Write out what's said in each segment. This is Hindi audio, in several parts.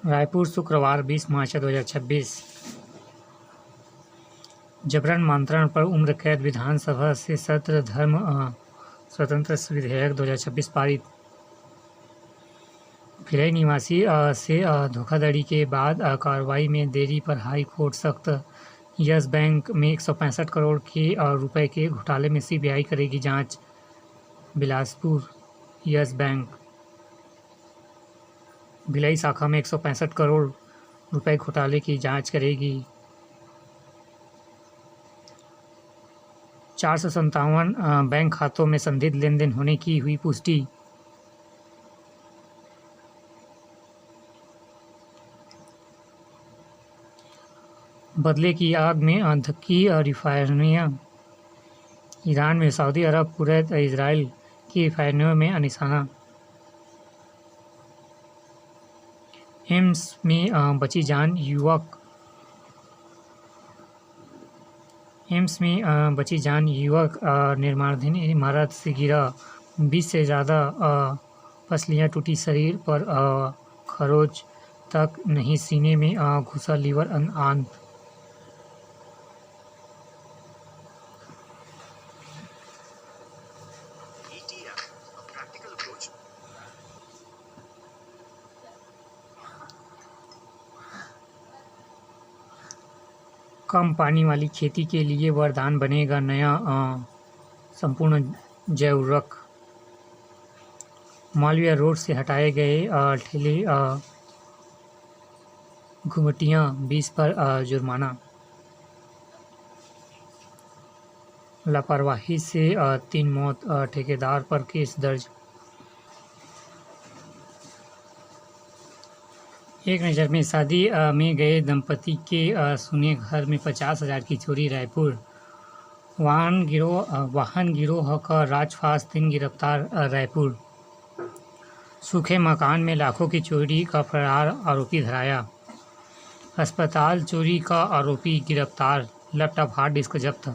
रायपुर, शुक्रवार 20 मार्च 2026। जबरन मंत्रण पर उम्र कैद, विधानसभा से सत्र धर्म स्वतंत्र विधेयक 2026 पारित। भिलाई निवासी से धोखाधड़ी के बाद कार्रवाई में देरी पर हाई कोर्ट सख्त। यस बैंक में 165 करोड़ के रुपए के घोटाले में सीबीआई करेगी जांच। बिलासपुर यस बैंक भिलाई शाखा में 165 करोड़ रुपए घोटाले की जांच करेगी। 457 बैंक खातों में संदिग्ध लेनदेन होने की हुई पुष्टि। बदले की आग में धक्की रिफाइनरियां। ईरान में सऊदी अरब, कुवैत, इजराइल की रिफाइनरियों में निशाना। एम्स में बची जान युवक। निर्माणाधीन इमारत से गिरा, 20 से ज़्यादा पसलियाँ टूटी, शरीर पर खरोच तक नहीं, सीने में घुसा लीवर आंत। कम पानी वाली खेती के लिए वरदान बनेगा नया संपूर्ण जैव उर्वरक। मालवीय रोड से हटाए गए ठेले घुमटियां, 20 पर जुर्माना। लापरवाही से 3 मौत, ठेकेदार पर केस दर्ज। एक नज़र में शादी में गए दंपति के सुने घर में 50,000 की चोरी। रायपुर वाहन गिरोह का राजफास, 3 गिरफ्तार। रायपुर सूखे मकान में लाखों की चोरी का फरार आरोपी धराया। अस्पताल चोरी का आरोपी गिरफ्तार। लैपटॉप, हार्ड डिस्क जब्त।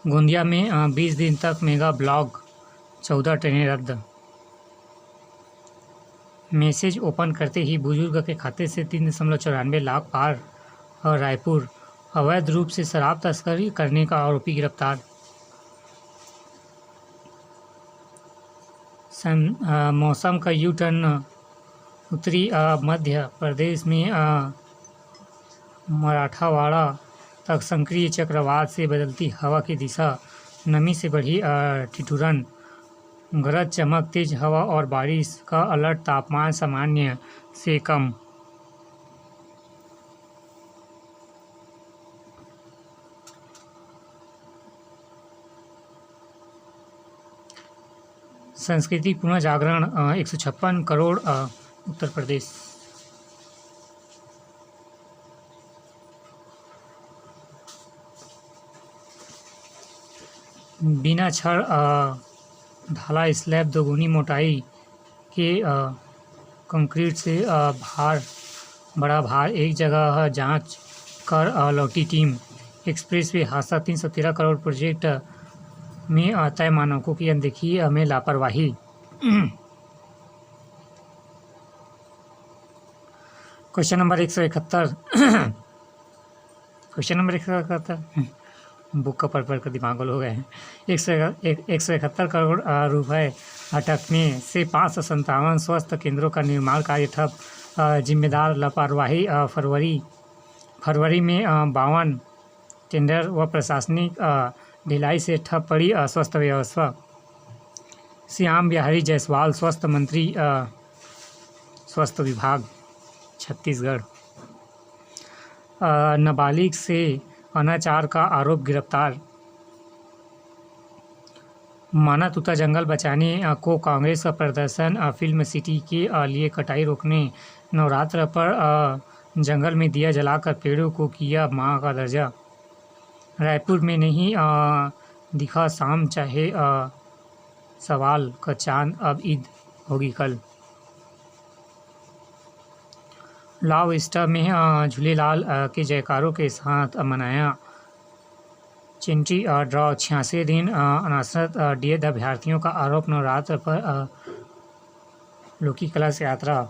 गोंदिया में 20 दिन तक मेगा ब्लॉक, 14 ट्रेनें रद्द। मैसेज ओपन करते ही बुजुर्ग के खाते से 3.94 लाख पार। और रायपुर अवैध रूप से शराब तस्करी करने का आरोपी गिरफ्तार। मौसम का यू टर्न, उत्तरी मध्य प्रदेश में मराठवाड़ा तक सक्रिय चक्रवात से बदलती हवा की दिशा, नमी से बढ़ी ठिठुरन, गरज चमक, तेज हवा और बारिश का अलर्ट। तापमान सामान्य से कम। संस्कृति पुनः जागरण, 156 करोड़। उत्तर प्रदेश बिना छड़ ढाला स्लैब, दोगुनी मोटाई के कंक्रीट से बड़ा भार एक जगह जांच कर लौटी टीम। एक्सप्रेसवे हादसा, 313 करोड़ प्रोजेक्ट में तय मानकों की अनदेखी में लापरवाही। Question number 171। बुक का पढ़ कर दिमाग हो गए हैं। 171 करोड़ रुपए अटकने से 557 स्वास्थ्य केंद्रों का निर्माण कार्य ठप। जिम्मेदार लापरवाही। फरवरी में 52 टेंडर व प्रशासनिक ढिलाई से ठप पड़ी स्वास्थ्य व्यवस्था। श्याम बिहारी जायसवाल स्वास्थ्य मंत्री, स्वास्थ्य विभाग, छत्तीसगढ़। नाबालिग से अनाचार का आरोप, गिरफ्तार। माना तूता जंगल बचाने को कांग्रेस का प्रदर्शन। फिल्म सिटी के लिए कटाई रोकने। नवरात्र पर जंगल में दिया जलाकर पेड़ों को किया मां का दर्जा। रायपुर में नहीं दिखा शाम चाहे सवाल का चांद, अब ईद होगी कल। लाव स्टा में झूलेलाल के जयकारों के साथ मनाया चिंटी ड्रॉ 86 दिन अनशनरत डीएड अभ्यर्थियों का आरोप नवरात्र पर लोकी कलश यात्रा।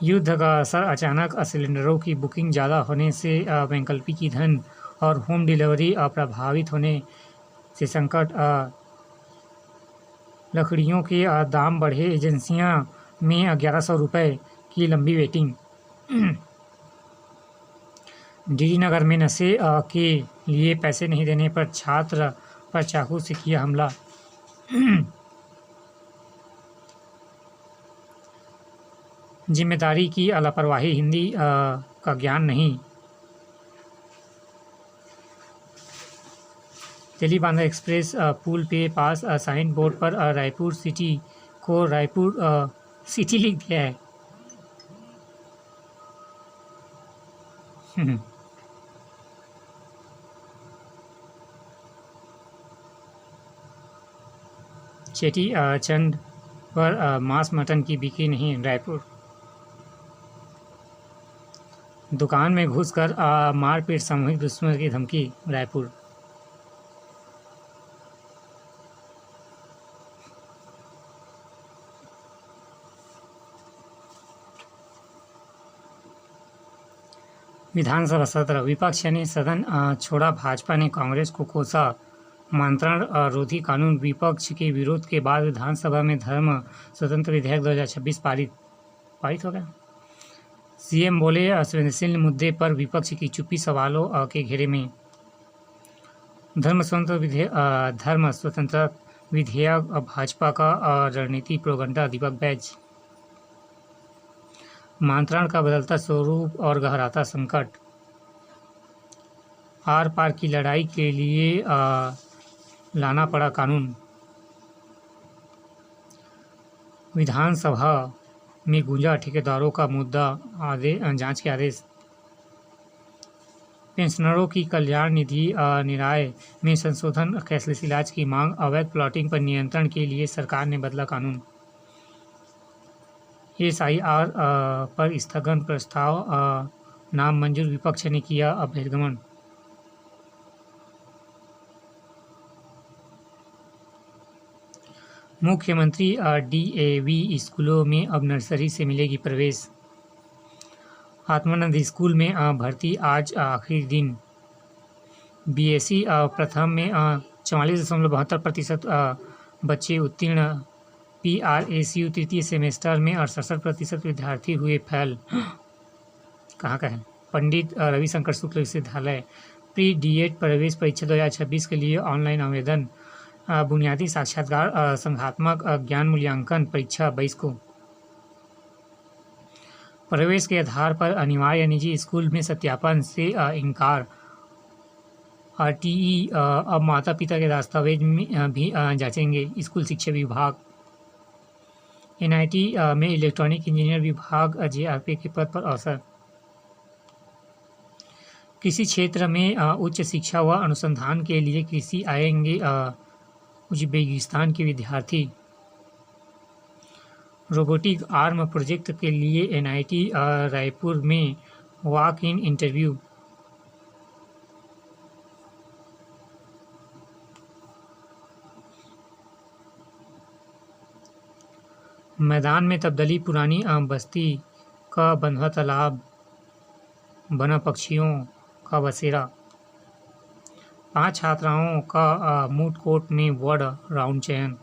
युद्ध का असर अचानक सिलेंडरों की बुकिंग ज़्यादा होने से वैकल्पिक ईंधन और होम डिलीवरी प्रभावित होने से संकट। लकड़ियों के दाम बढ़े, एजेंसियां में 1100 रुपये की लंबी वेटिंग। डीडी नगर में नशे के लिए पैसे नहीं देने पर छात्र पर चाकू से किया हमला। जिम्मेदारी की लापरवाही, हिंदी का ज्ञान नहीं। दिल्ली बांद्रा एक्सप्रेस पुल पे पास साइन बोर्ड पर रायपुर सिटी को रायपुर सिटी लिख दिया है। चेटी चंद पर मांस मटन की बिक्री नहीं, रायपुर। दुकान में घुसकर मारपीट, सामूहिक दुश्मन की धमकी, रायपुर। विधानसभा सत्र, विपक्ष ने सदन छोड़ा, भाजपा ने कांग्रेस को कोसा मंत्रण रोधी कानून। विपक्ष के विरोध के बाद विधानसभा में धर्म स्वतंत्र विधेयक 2026 पारित हो गया। सीएम बोले, संवेदनशील मुद्दे पर विपक्ष की चुप्पी, सवालों के घेरे में। धर्म स्वतंत्र विधेयक भाजपा का रणनीति प्रोगंडा, दीपक बैज। मंत्रण का बदलता स्वरूप और गहराता संकट। आर पार की लड़ाई के लिए लाना पड़ा कानून। विधानसभा में गूंजा ठेकेदारों का मुद्दा, जांच के आदेश। पेंशनरों की कल्याण निधि निराय में संशोधन, कैशलेस इलाज की मांग। अवैध प्लॉटिंग पर नियंत्रण के लिए सरकार ने बदला कानून। SIR पर स्थगन प्रस्ताव नामंजूर, विपक्ष ने किया बहिर्गमन। मुख्यमंत्री DAV स्कूलों में अब नर्सरी से मिलेगी प्रवेश। आत्मानंद स्कूल में भर्ती आज आखिरी दिन। BSc प्रथम में 44.72% बच्चे उत्तीर्ण। PRACU तृतीय सेमेस्टर में 68% विद्यार्थी हुए फेल। कहाँ का है? पंडित रविशंकर शुक्ल विश्वविद्यालय। प्री DED प्रवेश परीक्षा 2026 के लिए ऑनलाइन आवेदन। बुनियादी साक्षात्कार, संघात्मक ज्ञान मूल्यांकन परीक्षा 22 को। प्रवेश के आधार पर अनिवार्य निजी स्कूल में सत्यापन से इनकार। RTE अब माता पिता के दस्तावेज में भी जांचेंगे स्कूल शिक्षा विभाग। NIT में इलेक्ट्रॉनिक इंजीनियर विभाग JRP के पद पर अवसर। कृषि क्षेत्र में उच्च शिक्षा व अनुसंधान के लिए कृषि आएंगे उज्बेकिस्तान के विद्यार्थी। रोबोटिक आर्म प्रोजेक्ट के लिए NIT रायपुर में वॉक इन इंटरव्यू। मैदान में तब्दीली, पुरानी बस्ती का बंधवा तालाब बना पक्षियों का बसेरा। 5 छात्राओं का मूट कोर्ट में वर्ड राउंड चयन।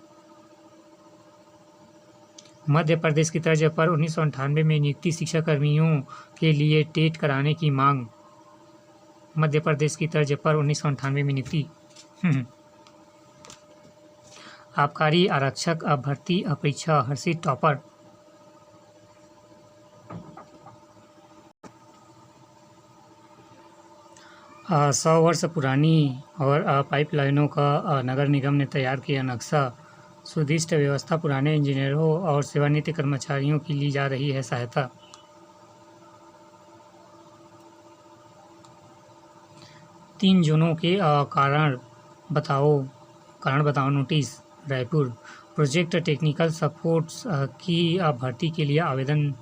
मध्य प्रदेश की तर्ज पर 1998 में नियुक्ति शिक्षा कर्मियों के लिए टेट कराने की मांग। मध्य प्रदेश की तर्ज पर 1998 में नियुक्ति। आबकारी आरक्षक भर्ती परीक्षा, हर्षित टॉपर। आ, 100 वर्ष पुरानी और पाइपलाइनों का नगर निगम ने तैयार किया नक्शा। सुदिष्ट व्यवस्था, पुराने इंजीनियरों और सेवानिवृत्त कर्मचारियों की ली जा रही है सहायता। तीन जोनों के कारण बताओ notice, Raipur. Project technical supports की भर्ती के लिए आवेदन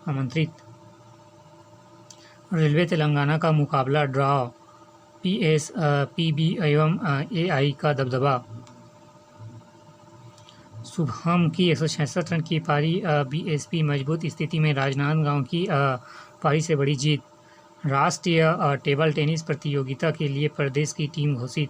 आमंत्रित। रेलवे तेलंगाना का मुकाबला ड्रॉ। पीबी एवं एआई का दबदबा। शुभम की 166 रन की पारी, बीएसपी मजबूत स्थिति में, राजनांदगांव की पारी से बड़ी जीत। राष्ट्रीय टेबल टेनिस प्रतियोगिता के लिए प्रदेश की टीम घोषित।